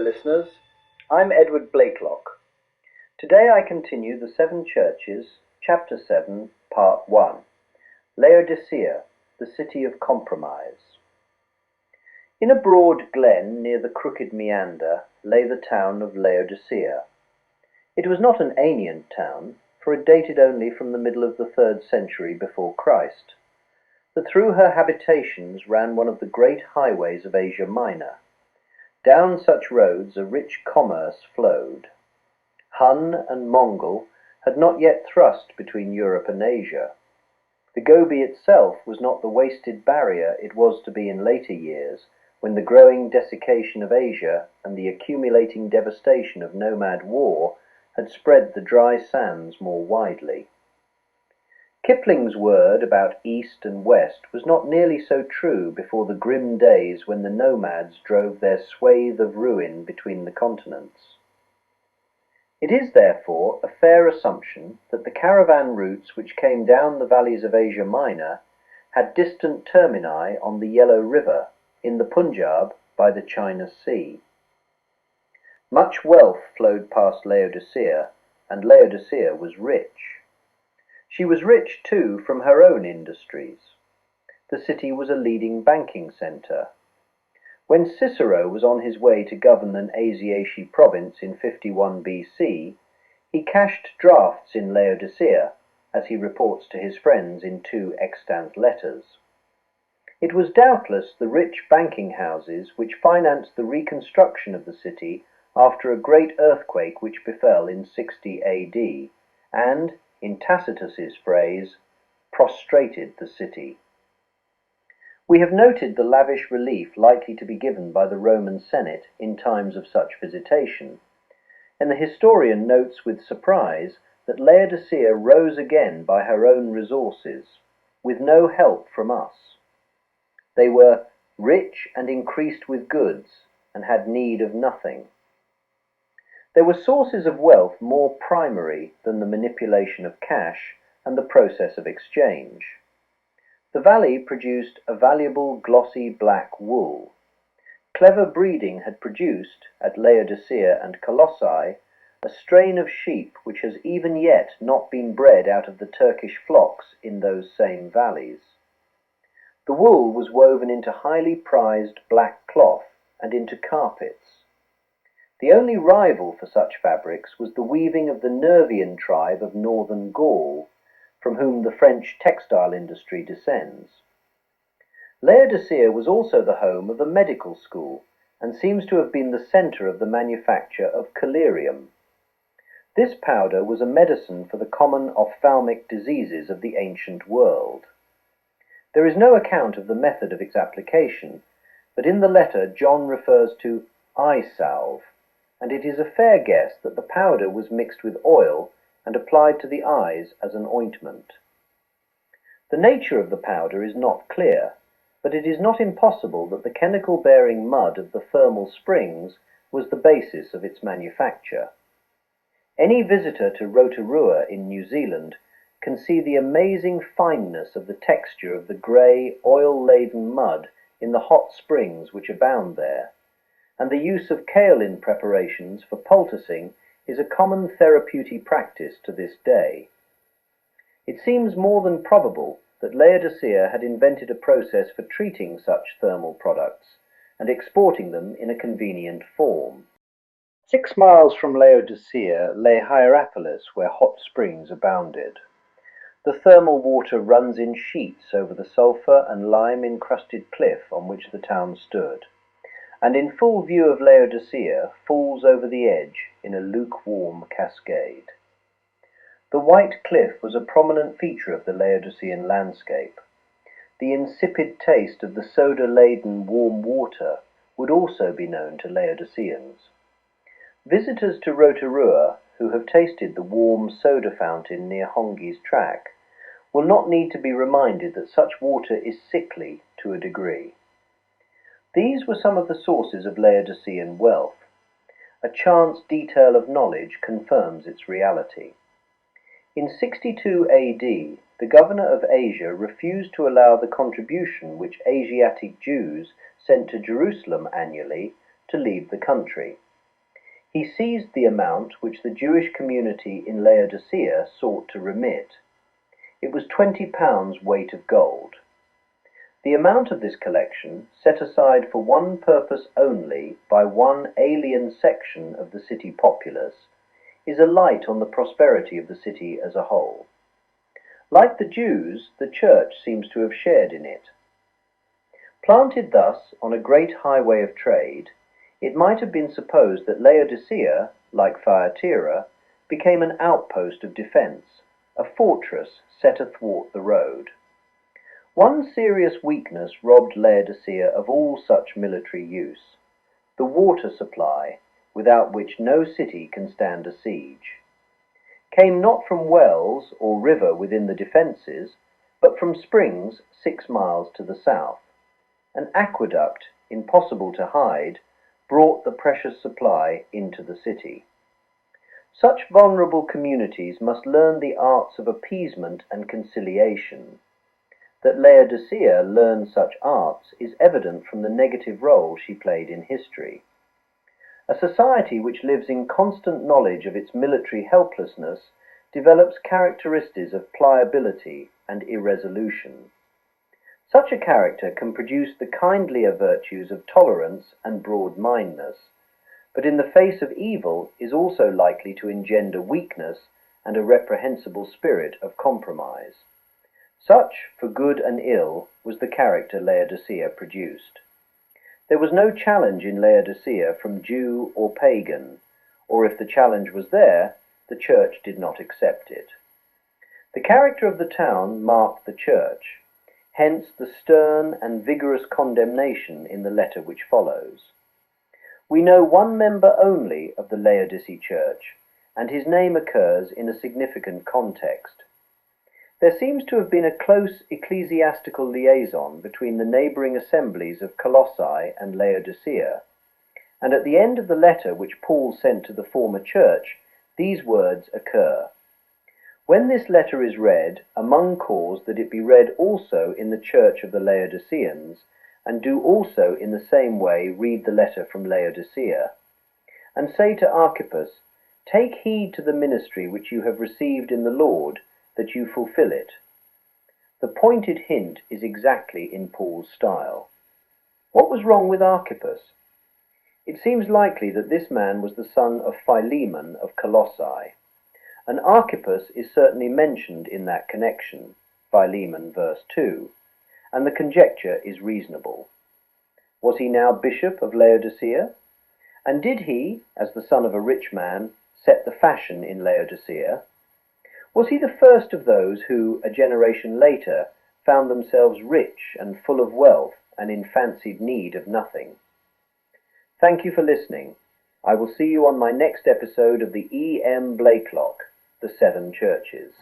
listeners. I'm Edward Blakelock. Today I continue the Seven Churches, Chapter 7, Part 1, Laodicea, the City of Compromise. In a broad glen near the crooked meander lay the town of Laodicea. It was not an ancient town, for it dated only from the middle of the 3rd century before Christ, but through her habitations ran one of the great highways of Asia Minor. Down such roads a rich commerce flowed. Hun and Mongol had not yet thrust between Europe and Asia. The Gobi itself was not the wasted barrier it was to be in later years, when the growing desiccation of Asia and the accumulating devastation of nomad war had spread the dry sands more widely. Kipling's word about East and West was not nearly so true before the grim days when the nomads drove their swathe of ruin between the continents. It is therefore a fair assumption that the caravan routes which came down the valleys of Asia Minor had distant termini on the Yellow River, in the Punjab by the China Sea. Much wealth flowed past Laodicea, and Laodicea was rich. She was rich, too, from her own industries. The city was a leading banking centre. When Cicero was on his way to govern an Asiatic province in 51 BC, he cashed drafts in Laodicea, as he reports to his friends in 2 extant letters. It was doubtless the rich banking houses which financed the reconstruction of the city after a great earthquake which befell in 60 AD, and, in Tacitus's phrase, prostrated the city. We have noted the lavish relief likely to be given by the Roman Senate in times of such visitation, and the historian notes with surprise that Laodicea rose again by her own resources, with no help from us. They were rich and increased with goods, and had need of nothing. There were sources of wealth more primary than the manipulation of cash and the process of exchange. The valley produced a valuable glossy black wool. Clever breeding had produced, at Laodicea and Colossae, a strain of sheep which has even yet not been bred out of the Turkish flocks in those same valleys. The wool was woven into highly prized black cloth and into carpets. The only rival for such fabrics was the weaving of the Nervian tribe of northern Gaul, from whom the French textile industry descends. Laodicea was also the home of a medical school, and seems to have been the centre of the manufacture of collyrium. This powder was a medicine for the common ophthalmic diseases of the ancient world. There is no account of the method of its application, but in the letter John refers to eye salve, and it is a fair guess that the powder was mixed with oil and applied to the eyes as an ointment. The nature of the powder is not clear, but it is not impossible that the chemical-bearing mud of the thermal springs was the basis of its manufacture. Any visitor to Rotorua in New Zealand can see the amazing fineness of the texture of the grey, oil-laden mud in the hot springs which abound there, and the use of kaolin preparations for poulticing is a common therapeutic practice to this day. It seems more than probable that Laodicea had invented a process for treating such thermal products and exporting them in a convenient form. 6 miles from Laodicea lay Hierapolis, where hot springs abounded. The thermal water runs in sheets over the sulphur and lime-encrusted cliff on which the town stood, and in full view of Laodicea falls over the edge in a lukewarm cascade. The white cliff was a prominent feature of the Laodicean landscape. The insipid taste of the soda-laden warm water would also be known to Laodiceans. Visitors to Rotorua, who have tasted the warm soda fountain near Hongi's track, will not need to be reminded that such water is sickly to a degree. These were some of the sources of Laodicean wealth. A chance detail of knowledge confirms its reality. In 62 AD, the governor of Asia refused to allow the contribution which Asiatic Jews sent to Jerusalem annually to leave the country, He seized the amount which the Jewish community in Laodicea sought to remit. It was 20 pounds weight of gold. The amount of this collection, set aside for one purpose only by one alien section of the city populace, is a light on the prosperity of the city as a whole. Like the Jews, the church seems to have shared in it. Planted thus on a great highway of trade, it might have been supposed that Laodicea, like Thyatira, became an outpost of defense, a fortress set athwart the road. One serious weakness robbed Laodicea of all such military use: the water supply, without which no city can stand a siege, came not from wells or river within the defences, but from springs 6 miles to the south. An aqueduct, impossible to hide, brought the precious supply into the city. Such vulnerable communities must learn the arts of appeasement and conciliation. That Laodicea learned such arts is evident from the negative role she played in history. A society which lives in constant knowledge of its military helplessness develops characteristics of pliability and irresolution. Such a character can produce the kindlier virtues of tolerance and broad-mindedness, but in the face of evil is also likely to engender weakness and a reprehensible spirit of compromise. Such, for good and ill, was the character Laodicea produced. There was no challenge in Laodicea from Jew or pagan, or if the challenge was there, the church did not accept it. The character of the town marked the church, hence the stern and vigorous condemnation in the letter which follows. We know one member only of the Laodicean church, and his name occurs in a significant context. There seems to have been a close ecclesiastical liaison between the neighbouring assemblies of Colossae and Laodicea, and at the end of the letter which Paul sent to the former church, these words occur: "When this letter is read, among cause that it be read also in the church of the Laodiceans, and do also in the same way read the letter from Laodicea. And say to Archippus, take heed to the ministry which you have received in the Lord, that you fulfill it." The pointed hint is exactly in Paul's style. What was wrong with Archippus? It seems likely that this man was the son of Philemon of Colossae, and Archippus is certainly mentioned in that connection, Philemon verse 2, and the conjecture is reasonable. Was he now bishop of Laodicea? And did he, as the son of a rich man, set the fashion in Laodicea? Was he the first of those who, a generation later, found themselves rich and full of wealth and in fancied need of nothing? Thank you for listening. I will see you on my next episode of the E. M. Blakelock, The Seven Churches.